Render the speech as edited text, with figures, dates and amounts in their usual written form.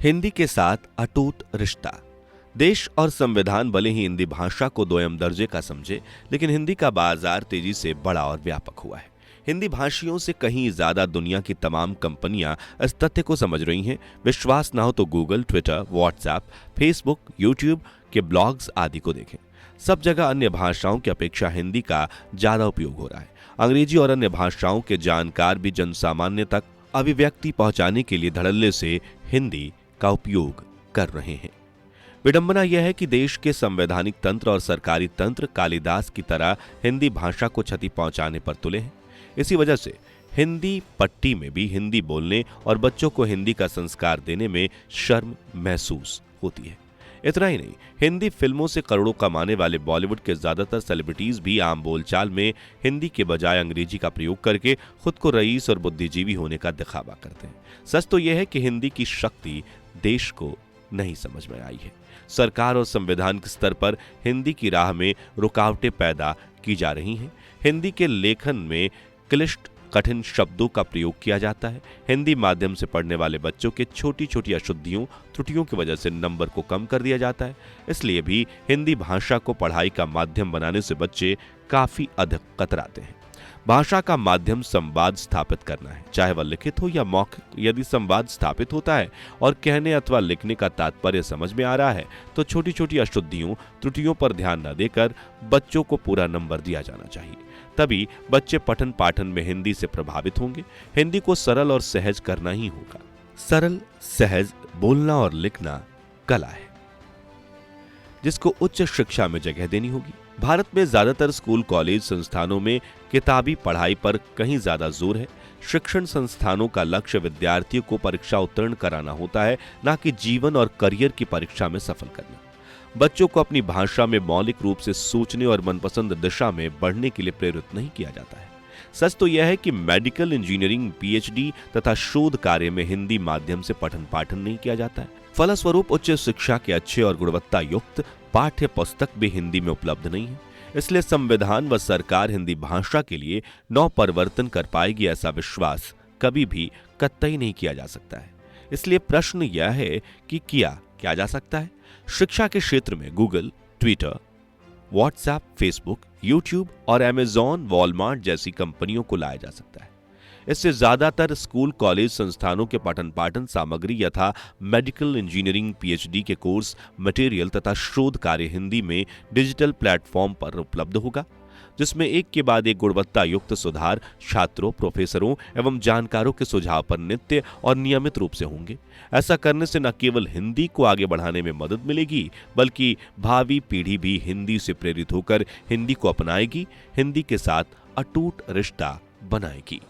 हिंदी के साथ अटूट रिश्ता। देश और संविधान भले ही हिंदी भाषा को दोयम दर्जे का समझे, लेकिन हिंदी का बाजार तेजी से बड़ा और व्यापक हुआ है। हिंदी भाषियों से कहीं ज्यादा दुनिया की तमाम कंपनियां इस तथ्य को समझ रही हैं। विश्वास ना हो तो Google, Twitter, WhatsApp, Facebook, YouTube के ब्लॉग्स आदि को देखें। सब जगह अन्य भाषाओं की अपेक्षा हिंदी का ज्यादा उपयोग हो रहा है। अंग्रेजी और अन्य भाषाओं के जानकार भी जनसामान्य तक अभिव्यक्ति पहुंचाने के लिए धड़ल्ले से हिंदी का उपयोग कर रहे हैं। विडंबना यह है कि देश के संवैधानिक तंत्र और सरकारी तंत्र कालिदास की तरह हिंदी भाषा को क्षति पहुंचाने पर तुले हैं। इसी वजह से हिंदी पट्टी में भी हिंदी बोलने और बच्चों को हिंदी का संस्कार देने में शर्म महसूस होती है। इतना ही नहीं, हिंदी फिल्मों से करोड़ों कमाने वाले बॉलीवुड के ज्यादातर सेलिब्रिटीज भी आम बोलचाल में हिंदी के बजाय अंग्रेजी का प्रयोग करके खुद को रईस और बुद्धिजीवी होने का दिखावा करते हैं। सच तो यह है कि हिंदी की शक्ति देश को नहीं समझ में आई है। सरकार और संविधान के स्तर पर हिंदी की राह में रुकावटें पैदा की जा रही हैं। हिंदी के लेखन में क्लिष्ट कठिन शब्दों का प्रयोग किया जाता है। हिंदी माध्यम से पढ़ने वाले बच्चों के छोटी छोटी अशुद्धियों त्रुटियों की वजह से नंबर को कम कर दिया जाता है। इसलिए भी हिंदी भाषा को पढ़ाई का माध्यम बनाने से बच्चे काफी अधिक कतराते हैं। भाषा का माध्यम संवाद स्थापित करना है, चाहे वह लिखित हो या मौखिक। यदि संवाद स्थापित होता है और कहने अथवा लिखने का तात्पर्य समझ में आ रहा है तो छोटी छोटी अशुद्धियों त्रुटियों पर ध्यान न देकर बच्चों को पूरा नंबर दिया जाना चाहिए। तभी बच्चे पठन पाठन में हिंदी से प्रभावित होंगे। हिंदी को सरल और सहज करना ही होगा। सरल सहज बोलना और लिखना कला है जिसको उच्च शिक्षा में जगह देनी होगी। भारत में ज्यादातर स्कूल कॉलेज संस्थानों में किताबी पढ़ाई पर कहीं ज्यादा जोर है। शिक्षण संस्थानों का लक्ष्य विद्यार्थियों को परीक्षा उत्तीर्ण कराना होता है, ना कि जीवन और करियर की परीक्षा में सफल करना। बच्चों को अपनी भाषा में मौलिक रूप से सोचने और मनपसंद दिशा में बढ़ने के लिए प्रेरित नहीं किया जाता है। सच तो यह है कि मेडिकल इंजीनियरिंग, पीएचडी तथा शोध कार्य में हिंदी माध्यम से पठन पाठन नहीं किया जाता है। फलस्वरूप उच्च शिक्षा के अच्छे और गुणवत्ता युक्त पाठ्य पुस्तक भी हिंदी में उपलब्ध नहीं है। इसलिए संविधान व सरकार हिंदी भाषा के लिए नव परिवर्तन कर पाएगी, ऐसा विश्वास कभी भी कतई नहीं किया जा सकता है। इसलिए प्रश्न यह है कि क्या जा सकता है? शिक्षा के क्षेत्र में Google, Twitter, WhatsApp, Facebook, YouTube और अमेजॉन, वॉलमार्ट जैसी कंपनियों को लाया जा सकता है। इससे ज्यादातर स्कूल कॉलेज संस्थानों के पठन पाठन सामग्री यथा मेडिकल इंजीनियरिंग, पीएचडी के कोर्स मटेरियल तथा शोध कार्य हिंदी में डिजिटल प्लेटफॉर्म पर उपलब्ध होगा, जिसमें एक के बाद एक गुणवत्ता युक्त सुधार छात्रों, प्रोफेसरों एवं जानकारों के सुझाव पर नित्य और नियमित रूप से होंगे। ऐसा करने से न केवल हिंदी को आगे बढ़ाने में मदद मिलेगी, बल्कि भावी पीढ़ी भी हिंदी से प्रेरित होकर हिंदी को अपनाएगी, हिंदी के साथ अटूट रिश्ता बनाएगी।